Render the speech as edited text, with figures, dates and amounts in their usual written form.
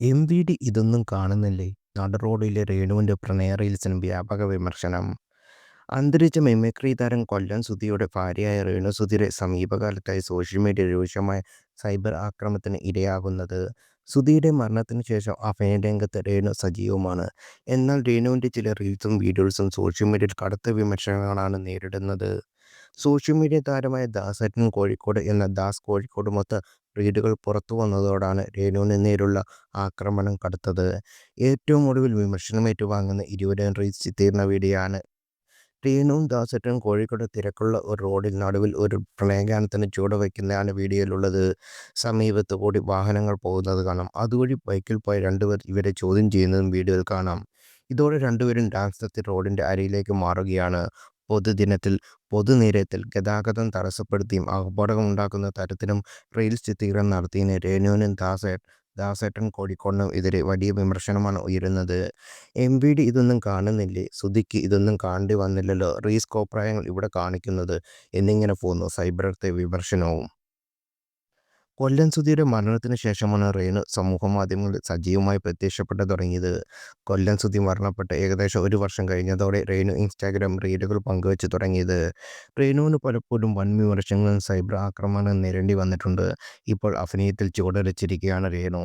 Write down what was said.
MVD ഇതൊന്നും കാണുന്നില്ലേ? നടുറോഡിലെ രേണുവിൻ്റെ പ്രണയ റീൽസിന് വ്യാപക വിമർശനം. അന്തരിച്ച മിമിക്രി താരം കൊല്ലം സുധിയുടെ ഭാര്യയായ രേണു സുധീരെ സമീപകാലത്തായി സോഷ്യൽ മീഡിയ രൂക്ഷമായ സൈബർ ആക്രമണത്തിന് ഇരയാകുന്നത്. സുധിയുടെ മരണത്തിന് ശേഷം അഭിനയരംഗത്ത് രേണു സജീവമാണ്. എന്നാൽ രേണുവിൻ്റെ ചില റീൽസും വീഡിയോസും സോഷ്യൽ മീഡിയയിൽ കടുത്ത വിമർശനങ്ങളാണ് നേരിടുന്നത്. സോഷ്യൽ മീഡിയ താരമായ ദാസേട്ടൻ കോഴിക്കോട് എന്ന ദാസ് കോഴിക്കോടുമൊത്ത റീലുകൾ പുറത്തു വന്നതോടാണ് രേണുവിന് നേരെയുള്ള ആക്രമണം കടുത്തത്. ഏറ്റവും ഒടുവിൽ വിമർശനം ഏറ്റുവാങ്ങുന്ന ഇരുവരെയും റീൽസ് ചിത്രീകരണ വീഡിയോയാണ്. രേണുവും ദാസേട്ടനും കോഴിക്കോട് തിരക്കുള്ള ഒരു റോഡിൽ നടുവിൽ ഒരു പ്രണയഗാനത്തിന് ചുവടുവയ്ക്കുന്നതാണ് വീഡിയോയിലുള്ളത്. സമീപത്ത് കൂടി വാഹനങ്ങൾ പോകുന്നത് കാണാം. അതുവഴി ബൈക്കിൽ പോയ രണ്ടുപേർ ഇവരെ ചോദ്യം ചെയ്യുന്നതും വീഡിയോയിൽ കാണാം. ഇതോടെ രണ്ടുപേരും ഡാൻസ് നടത്തി റോഡിൻ്റെ അരികിലേക്ക് മാറുകയാണ്. പൊതുദിനത്തിൽ പൊതുനിരത്തിൽ ഗതാഗതം തടസ്സപ്പെടുത്തിയും അപകടമുണ്ടാക്കുന്ന തരത്തിലും റീൽസ് ചിത്രീകരണം നടത്തിയതിന് രേണുവിനും ദാസേട്ടൻ കോഴിക്കോടിനും എതിരെ വലിയ വിമർശനമാണ് ഉയരുന്നത്. എംവിഡി ഇതൊന്നും കാണുന്നില്ലേ? സുധിക്ക് ഇതൊന്നും കാണേണ്ടി വന്നില്ലല്ലോ? റീൽസ് കോപ്രായങ്ങൾ ഇവിടെ കാണിക്കുന്നത് എന്നിങ്ങനെ പോകുന്നു സൈബറിലത്തെ വിമർശനവും. കൊല്ലം സുധിയുടെ മരണത്തിന് ശേഷമാണ് രേണു സമൂഹമാധ്യമങ്ങളിൽ സജീവമായി പ്രത്യക്ഷപ്പെട്ടു തുടങ്ങിയത്. കൊല്ലം സുധി മരണപ്പെട്ട് ഏകദേശം ഒരു വർഷം കഴിഞ്ഞതോടെ രേണു ഇൻസ്റ്റാഗ്രാം റീലുകൾ പങ്കുവച്ച് തുടങ്ങിയത്. രേണുവിന് പലപ്പോഴും വൻ വിമർശനങ്ങളും സൈബർ ആക്രമണവും നേരിടേണ്ടി വന്നിട്ടുണ്ട്. ഇപ്പോൾ അഭിനയത്തിൽ ചുവടുവച്ചിരിക്കുകയാണ് രേണു.